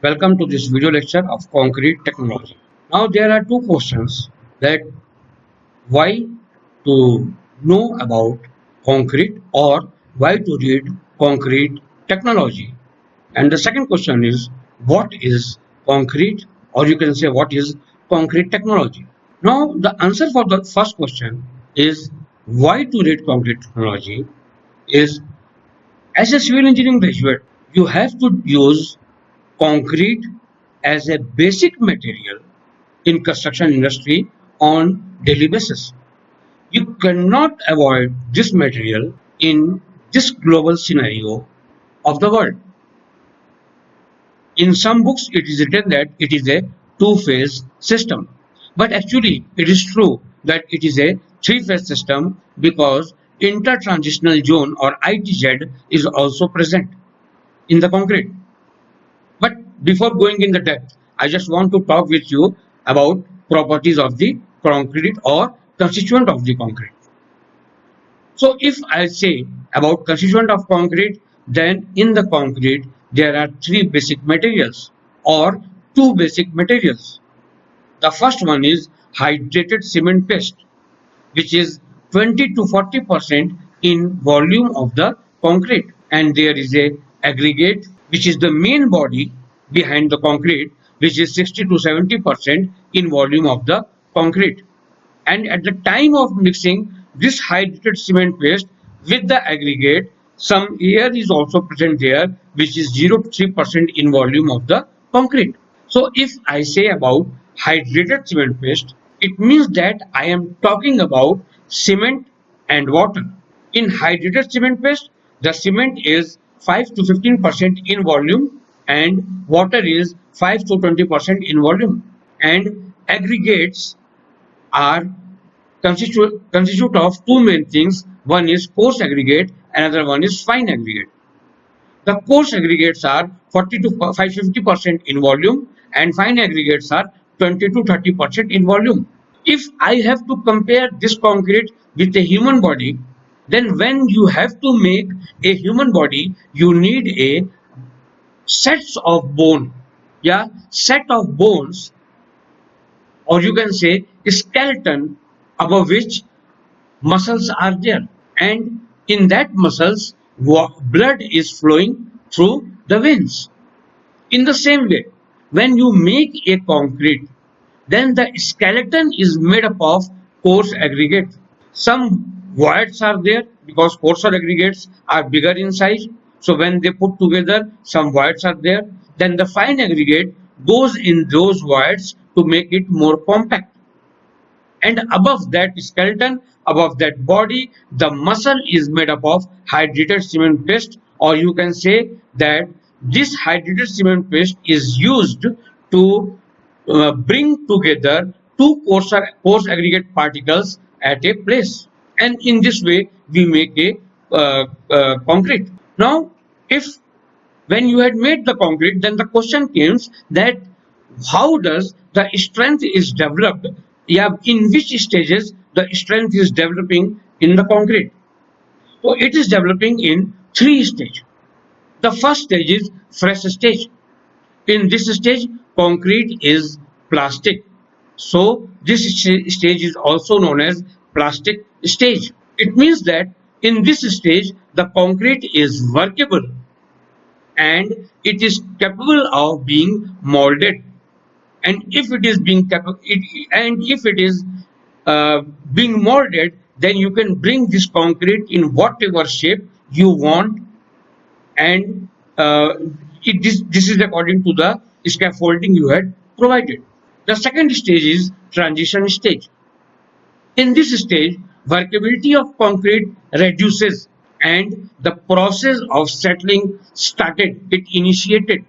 Welcome to this video lecture of concrete technology. Now there are two questions that why to know about concrete or why to read concrete technology. And the second question is what is concrete or you can say what is concrete technology. Now the answer for the first question is why to read concrete technology is as a civil engineering graduate you have to use concrete as a basic material in construction industry on daily basis. You cannot avoid this material in this global scenario of the world. In some books, it is written that it is a two-phase system. But actually, it is true that it is a three-phase system because intertransitional zone or ITZ is also present in the concrete. But before going in the depth, I just want to talk with you about properties of the concrete or constituent of the concrete. So if I say about constituent of concrete, then in the concrete there are three basic materials or two basic materials. The first one is hydrated cement paste, which is 20 to 40% in volume of the concrete. And there is a aggregate, which is the main body behind the concrete, which is 60 to 70% in volume of the concrete. And at the time of mixing this hydrated cement paste with the aggregate, some air is also present there, which is 0 to 3% in volume of the concrete. So if I say about hydrated cement paste, it means that I am talking about cement and water. In hydrated cement paste, the cement is 5 to 15% in volume and water is 5 to 20% in volume. And aggregates are consist of two main things. One is coarse aggregate, another one is fine aggregate. The coarse aggregates are 40 to 50% in volume and fine aggregates are 20 to 30% in volume. If I have to compare this concrete with a human body, then when you have to make a human body, you need a sets of bone. Yeah, set of bones, or you can say skeleton above which muscles are there, and in that muscles blood is flowing through the veins. In the same way, when you make a concrete, then the skeleton is made up of coarse aggregate. Some voids are there because coarser aggregates are bigger in size, so when they put together some voids are there. Then the fine aggregate goes in those voids to make it more compact, and above that skeleton, above that body, the muscle is made up of hydrated cement paste, or you can say that this hydrated cement paste is used to bring together two coarse aggregate particles at a place, and in this way we make a concrete. Now if when you had made the concrete, then the question comes that how does the strength is developed? Yeah, in which stages the strength is developing in the concrete? So it is developing in three stages. The first stage is fresh stage. In this stage, concrete is plastic. So this stage is also known as plastic stage. It means that in this stage, the concrete is workable and it is capable of being molded. And if it is being molded, then you can bring this concrete in whatever shape you want, and this is according to the scaffolding you had provided. The second stage is transition stage. In this stage, workability of concrete reduces and the process of settling started, it initiated.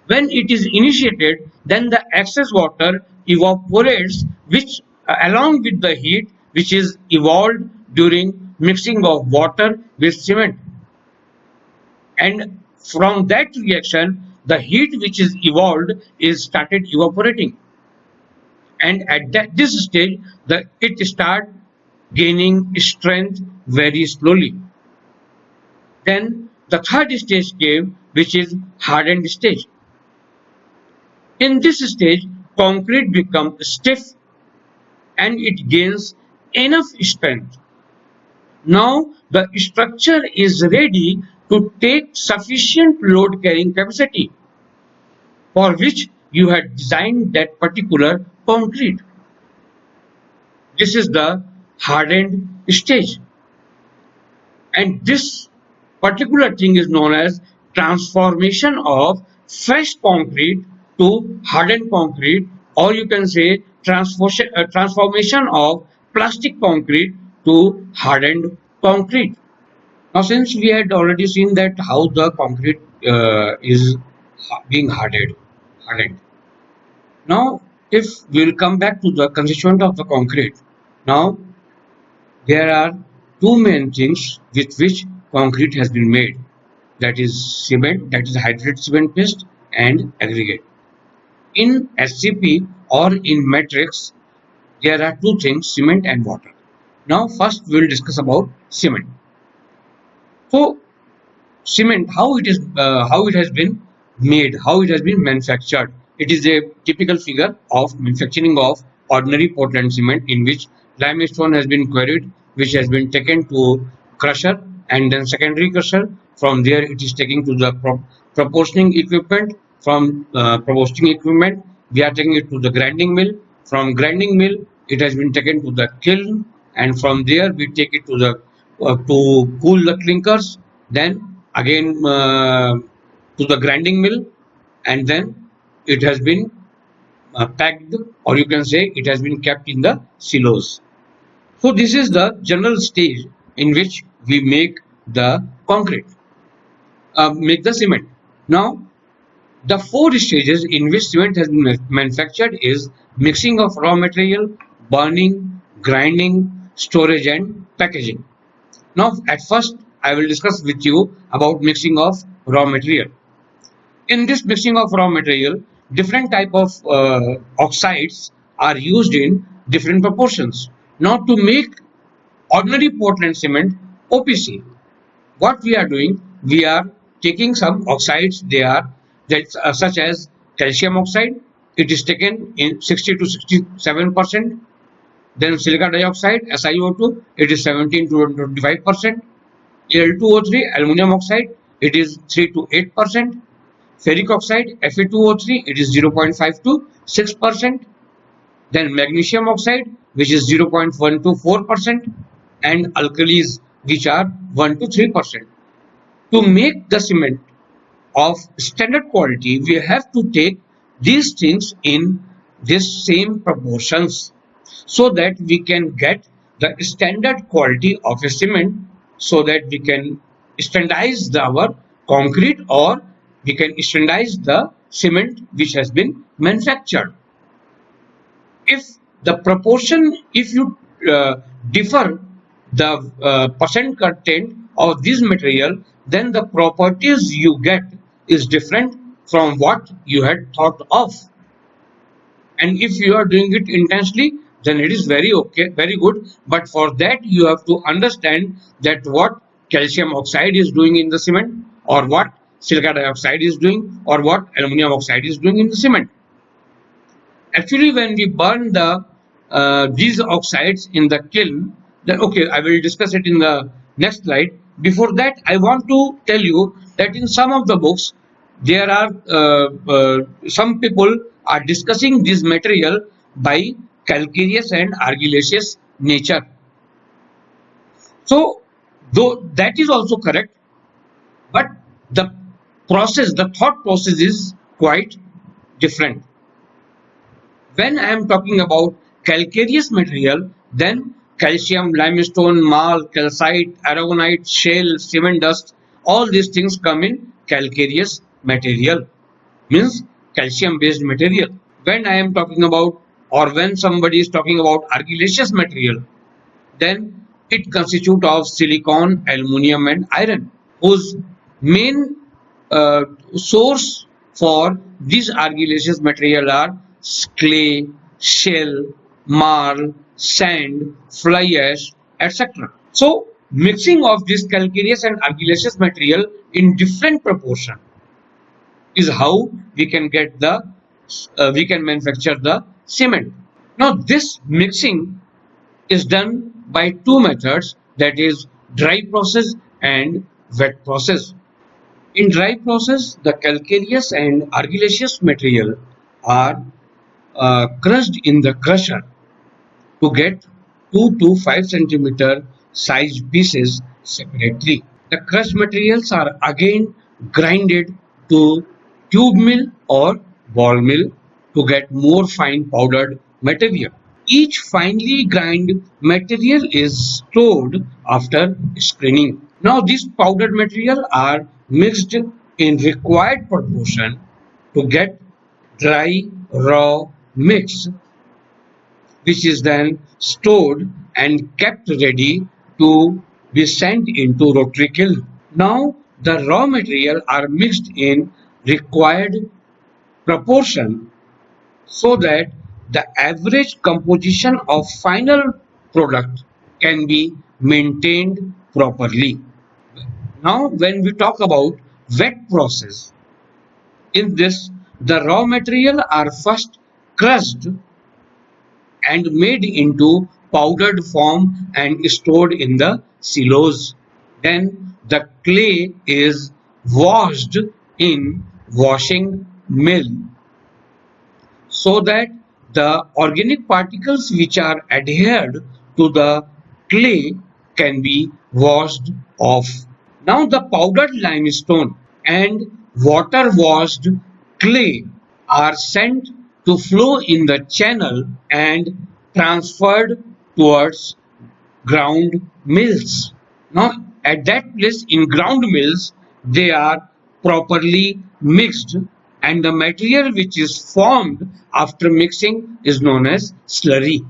When it is initiated, then the excess water evaporates, which along with the heat which is evolved during mixing of water with cement. And from that reaction, the heat which is evolved is started evaporating. And at this stage, it start gaining strength very slowly. Then the third stage came, which is hardened stage. In this stage, concrete becomes stiff and it gains enough strength. Now the structure is ready to take sufficient load carrying capacity for which you had designed that particular concrete. This is the hardened stage, and this particular thing is known as transformation of fresh concrete to hardened concrete, or you can say transformation of plastic concrete to hardened concrete. Now, since we had already seen that how the concrete is being hardened. Now, if we will come back to the constituent of the concrete, now there are two main things with which concrete has been made. That is cement, that is hydrated cement paste, and aggregate. In SCP or in matrix, there are two things: cement and water. Now, first we will discuss about cement. So, cement, how it has been made, how it has been manufactured. It is a typical figure of manufacturing of ordinary Portland cement, in which limestone has been quarried, which has been taken to crusher and then secondary crusher. From there it is taken to the proportioning equipment. From proportioning equipment we are taking it to the grinding mill. From grinding mill it has been taken to the kiln, and from there we take it to the to cool the clinkers, then again to the grinding mill, and then it has been packed, or you can say it has been kept in the silos. So this is the general stage in which we make the concrete, make the cement. Now the four stages in which cement has been manufactured is mixing of raw material, burning, grinding, storage, and packaging. Now, at first, I will discuss with you about mixing of raw material. In this mixing of raw material, different type of oxides are used in different proportions. Now, to make ordinary Portland cement OPC, what we are doing, we are taking some oxides. They are that such as calcium oxide. It is taken in 60 to 67%. Then silica dioxide (SiO2), it is 17 to 25%. Al2O3 aluminum oxide, it is 3 to 8%. Ferric oxide Fe2O3, it is 0.5 to 6%. Then magnesium oxide, which is 0.1 to 4%, and alkalis, which are 1 to 3%. To make the cement of standard quality, we have to take these things in this same proportions, so that we can get the standard quality of a cement, so that we can standardize our concrete, or we can standardize the cement which has been manufactured. If the proportion, if you differ the percent content of this material, then the properties you get is different from what you had thought of. And if you are doing it intensely, then it is very okay, very good. But for that you have to understand that what calcium oxide is doing in the cement, or what silica dioxide is doing, or what aluminum oxide is doing in the cement. Actually, when we burn the these oxides in the kiln, then okay, I will discuss it in the next slide. Before that, I want to tell you that in some of the books, there are some people are discussing this material by calcareous and argillaceous nature. So, though that is also correct, but the process, the thought process is quite different. When I am talking about calcareous material, then calcium, limestone, marl, calcite, aragonite, shale, cement dust, all these things come in calcareous material, means calcium based material. When I am talking about, or when somebody is talking about argillaceous material, then it constitutes of silicon, aluminum, and iron, whose main source for these argillaceous material are clay, shell, marl, sand, fly ash, etc. So, mixing of this calcareous and argillaceous material in different proportion is how we can get the we can manufacture the cement. Now this mixing is done by two methods, that is dry process and wet process. In dry process, the calcareous and argillaceous material are crushed in the crusher to get 2 to 5 centimeter size pieces separately. The crushed materials are again grinded to tube mill or ball mill to get more fine powdered material. Each finely ground material is stored after screening. Now these powdered material are mixed in required proportion to get dry raw mix, which is then stored and kept ready to be sent into rotary kiln. Now the raw material are mixed in required proportion so that the average composition of final product can be maintained properly. Now when we talk about wet process, in this the raw material are first crushed and made into powdered form and stored in the silos. Then the clay is washed in washing mill so that the organic particles which are adhered to the clay can be washed off. Now the powdered limestone and water washed clay are sent to flow in the channel and transferred towards ground mills. Now at that place in ground mills they are properly mixed, and the material which is formed after mixing is known as slurry.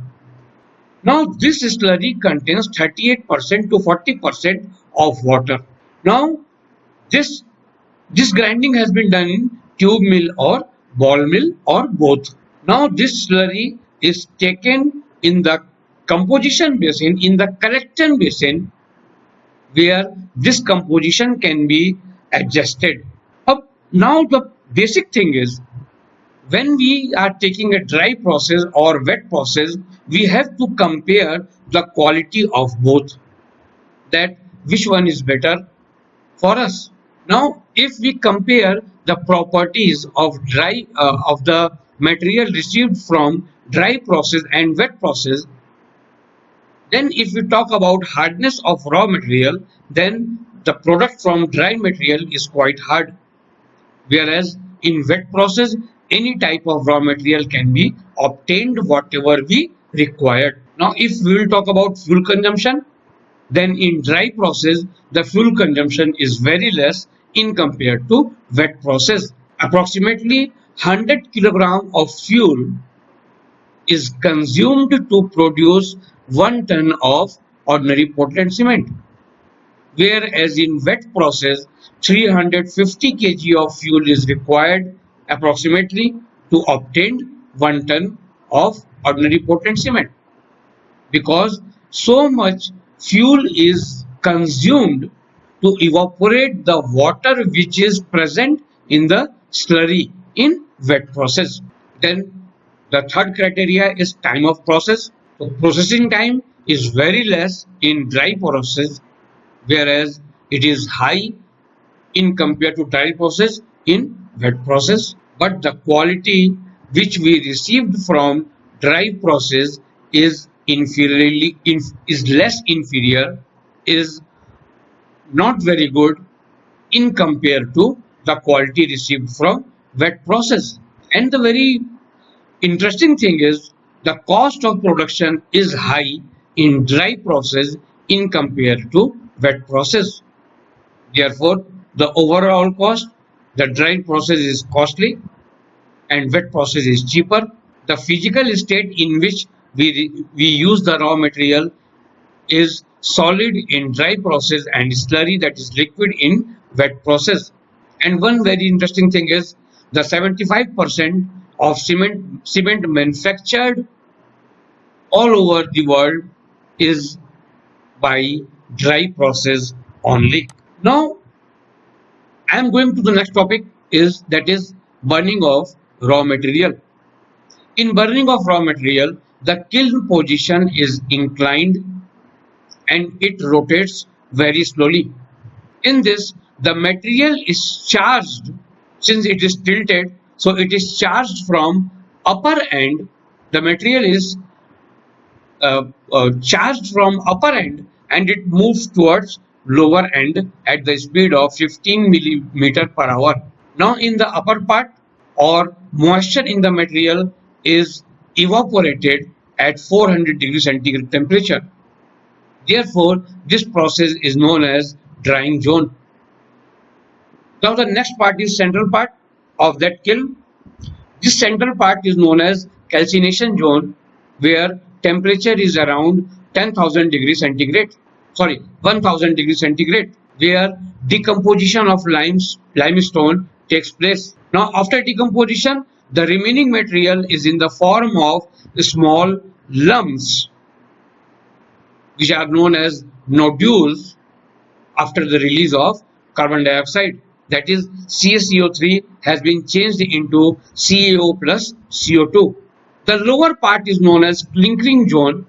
Now this slurry contains 38% to 40% of water. Now this this grinding has been done in tube mill or ball mill or both. Now this slurry is taken in the composition basin, in the collection basin, where this composition can be adjusted. Now the basic thing is, when we are taking a dry process or wet process, we have to compare the quality of both, that which one is better for us. Now if we compare the properties of the material received from dry process and wet process, then if we talk about hardness of raw material, then the product from dry material is quite hard, whereas in wet process any type of raw material can be obtained whatever we required. Now if we will talk about fuel consumption, then in dry process the fuel consumption is very less in compared to wet process. Approximately 100 kilogram of fuel is consumed to produce 1 ton of ordinary Portland cement, whereas in wet process 350 kg of fuel is required approximately to obtain 1 ton of ordinary Portland cement, because so much fuel is consumed to evaporate the water which is present in the slurry in wet process. Then the third criteria is time of process. So processing time is very less in dry process, whereas it is high in compared to dry process in wet process. But the quality which we received from dry process is is less inferior, is not very good in compared to the quality received from wet process. And the very interesting thing is the cost of production is high in dry process in compared to wet process. Therefore, the overall cost, the dry process is costly and wet process is cheaper. The physical state in which we use the raw material is solid in dry process and slurry, that is liquid, in wet process. And one very interesting thing is the 75% of cement manufactured all over the world is by dry process only. Now I am going to the next topic, is that is burning of raw material. In burning of raw material, the kiln position is inclined and it rotates very slowly. In this, the material is charged since it is tilted, so it is charged from upper end. The material is charged from upper end and it moves towards lower end at the speed of 15 millimeter per hour. Now in the upper part, or moisture in the material is evaporated at 400 degrees centigrade temperature. Therefore, this process is known as drying zone. Now the next part is central part of that kiln. This central part is known as calcination zone, where temperature is around 10,000 degrees centigrade. Sorry, 1,000 degrees centigrade, where decomposition of limestone takes place. Now, after decomposition, the remaining material is in the form of small lumps, which are known as nodules after the release of carbon dioxide. That is, CaCO3 has been changed into CaO plus CO2. The lower part is known as clinkering zone,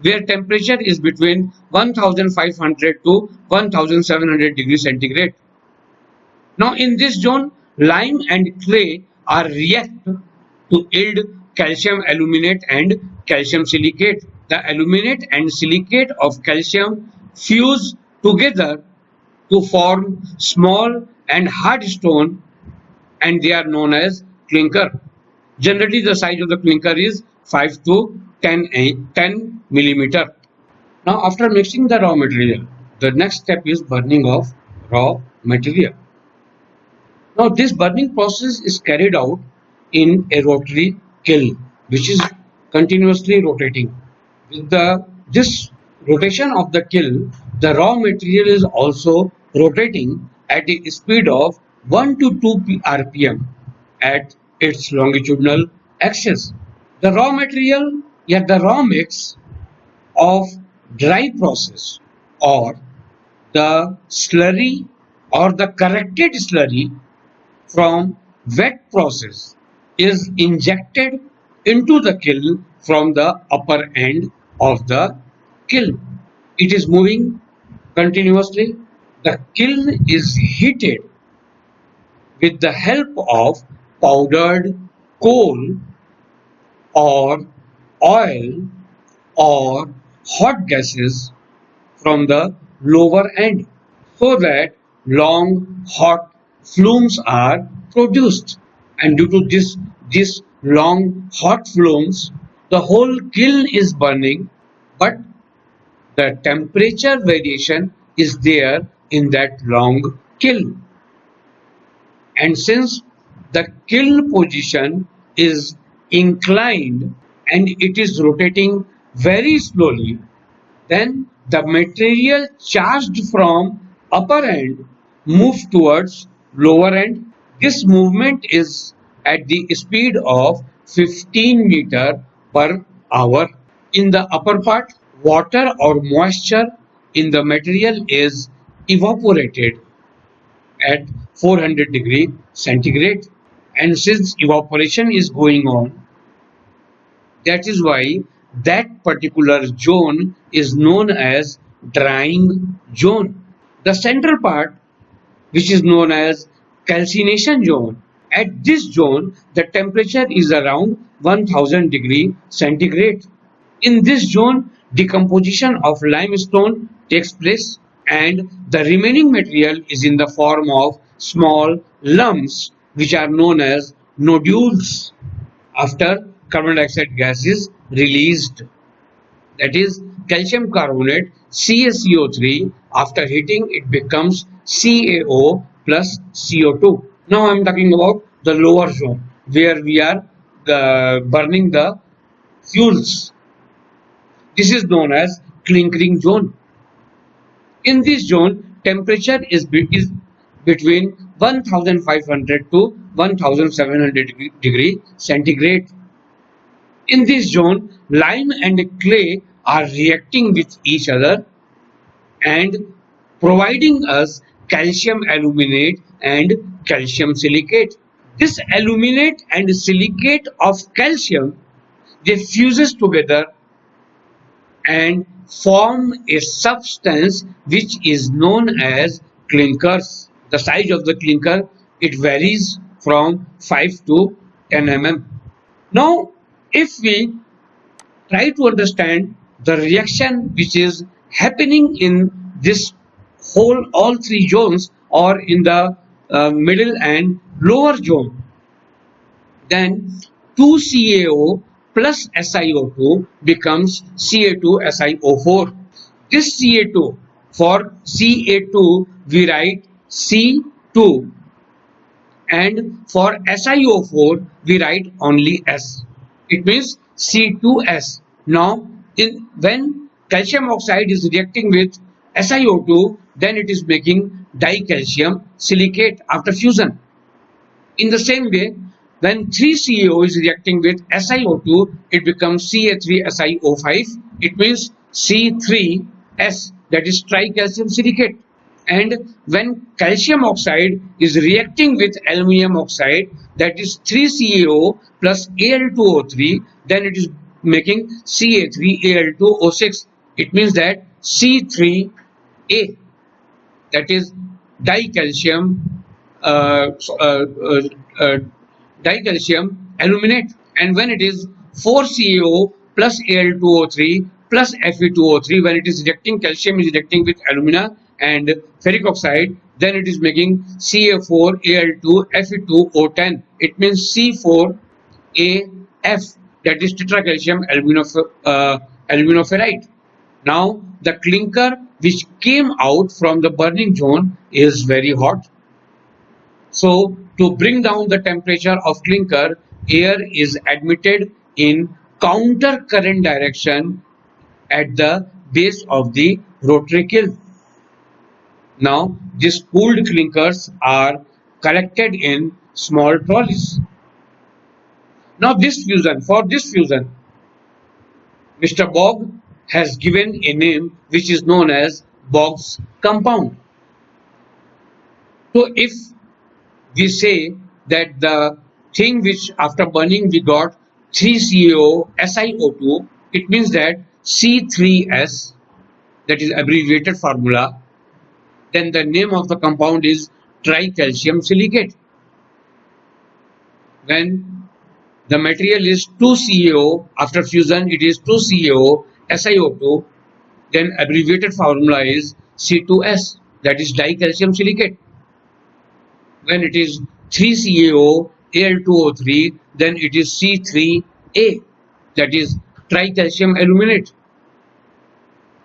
where temperature is between 1500 to 1700 degrees centigrade. Now in this zone, lime and clay are react to yield calcium aluminate and calcium silicate. The aluminate and silicate of calcium fuse together to form small and hard stone, and they are known as clinker. Generally, the size of the clinker is 5 to 10 millimeter. Now, after mixing the raw material, the next step is burning of raw material. Now, this burning process is carried out in a rotary kiln, which is continuously rotating. With this rotation of the kiln, the raw material is also rotating at a speed of 1 to 2 rpm at its longitudinal axis. The raw material, yet the raw mix of dry process, or the slurry or the corrected slurry from wet process, is injected into the kiln from the upper end of the kiln. It is moving continuously. The kiln is heated with the help of powdered coal or oil or hot gases from the lower end, so that long hot flumes are produced, and due to this long hot flumes, the whole kiln is burning, but the temperature variation is there in that long kiln. And since the kiln position is inclined and it is rotating very slowly, then the material charged from upper end moves towards lower end. This movement is at the speed of 15 meter per hour. In the upper part, water or moisture in the material is evaporated at 400 degree centigrade, and since evaporation is going on, that is why that particular zone is known as drying zone. The central part, which is known as calcination zone, at this zone the temperature is around 1000 degree centigrade. In this zone, decomposition of limestone takes place, and the remaining material is in the form of small lumps, which are known as nodules after carbon dioxide gas is released. That is, calcium carbonate CaCO3, after heating it becomes CaO plus CO2. Now I am talking about the lower zone, where we are burning the fuels. This is known as clinkering zone. In this zone, temperature is between 1500 to 1700 degree centigrade. In this zone, lime and clay are reacting with each other and providing us calcium aluminate and calcium silicate. This aluminate and silicate of calcium, they fuses together and form a substance which is known as clinkers. The size of the clinker, it varies from 5 to 10 mm. Now, if we try to understand the reaction which is happening in this whole all three zones or in the middle and lower zone, then 2CaO plus SiO2 becomes Ca2SiO4. This Ca2, for Ca2 we write C2, and for SiO4 we write only S. It means C2S. Now, when calcium oxide is reacting with SiO2, then it is making dicalcium silicate after fusion. In the same way, when 3CaO is reacting with SiO2, it becomes Ca3SiO5. It means C3S, that is tricalcium silicate. And when calcium oxide is reacting with aluminum oxide, that is 3CaO plus Al2O3, then it is making Ca3Al2O6. It means that C3A, that is dicalcium uh, uh, uh, uh, dicalcium aluminate. And when it is 4CaO plus Al2O3 plus Fe2O3, when it is reacting, calcium is reacting with alumina and ferric oxide, then it is making Ca4Al2 Fe2O10. It means C4AF, that is tetracalcium aluminoferrite. Now, the clinker which came out from the burning zone is very hot. So, to bring down the temperature of clinker, air is admitted in counter current direction at the base of the rotary kiln. Now, these cooled clinkers are collected in small trolleys. Now, for this fusion, Mr. Bogg has given a name which is known as Bogg's compound. So, if we say that the thing which after burning we got 3CaO SiO2, it means that C3S, that is abbreviated formula, then the name of the compound is tricalcium silicate. When the material is 2CaO, after fusion it is 2CaO SiO2, then abbreviated formula is C2S, that is dicalcium silicate. When it is 3CaO Al2O3, then it is C3A, that is tricalcium aluminate.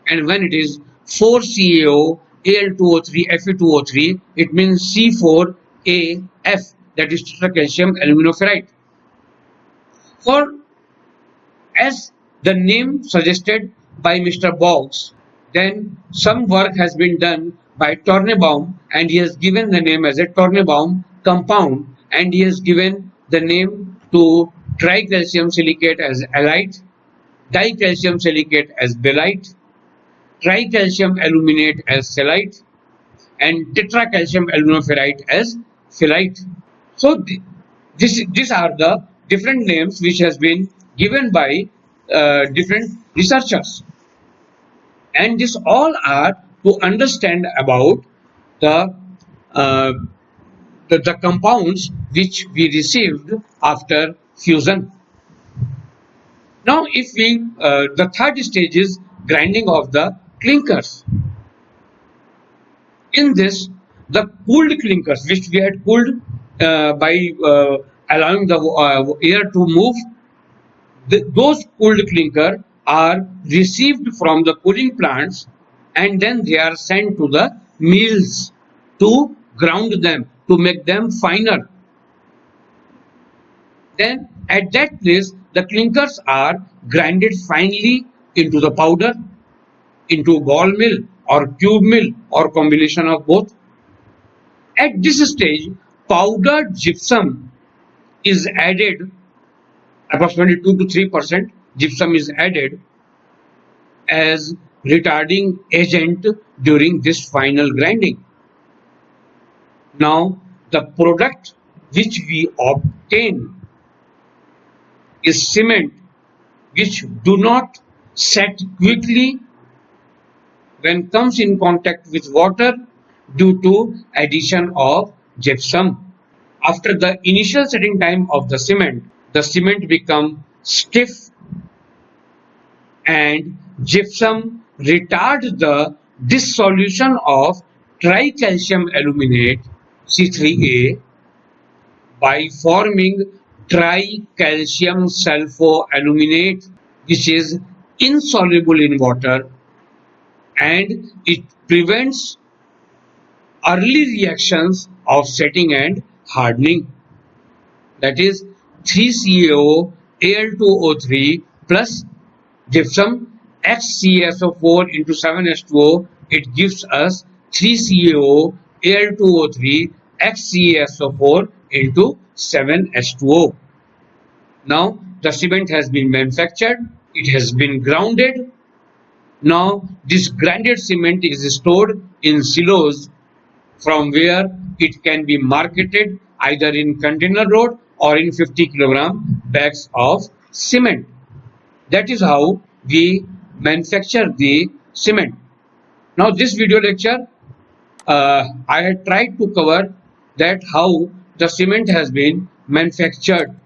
And when it is 4CaO Al2O3 Fe2O3, it means C4AF, that is tetracalcium aluminoferrite. For, as the name suggested by Mr. Boggs, then some work has been done by Tornebaum, and he has given the name as a Tornebaum compound, and he has given the name to tricalcium silicate as halite, dicalcium silicate as belite, tricalcium aluminate as cellite, and tetracalcium aluminoferrite as phyllite. So these are the different names which has been given by different researchers, and this all are to understand about the uh, the compounds which we received after fusion. Now, if we the third stage is grinding of the clinkers. In this, the cooled clinkers which we had cooled by allowing the air to move, those cooled clinker are received from the cooling plants, and then they are sent to the mills to ground them, to make them finer. Then at that place, the clinkers are grinded finely into the powder, into ball mill or tube mill or combination of both. At this stage, powdered gypsum is added, approximately 2 to 3% gypsum is added as retarding agent during this final grinding. Now, the product which we obtain is cement, which do not set quickly when comes in contact with water due to addition of gypsum. After the initial setting time of the cement become stiff and gypsum retards the dissolution of tricalcium aluminate C3A by forming tricalcium sulfoaluminate, which is insoluble in water, and it prevents early reactions of setting and hardening. That is 3CaO Al2O3 plus gypsum HCSO4 into 7H2O. It gives us 3CaO Al2O3 HCSO4 into 7H2O. Now the cement has been manufactured, it has been grounded. Now this grinded cement is stored in silos from where it can be marketed either in container load or in 50 kilogram bags of cement. That is how we manufacture the cement. Now this video lecture, I had tried to cover that how the cement has been manufactured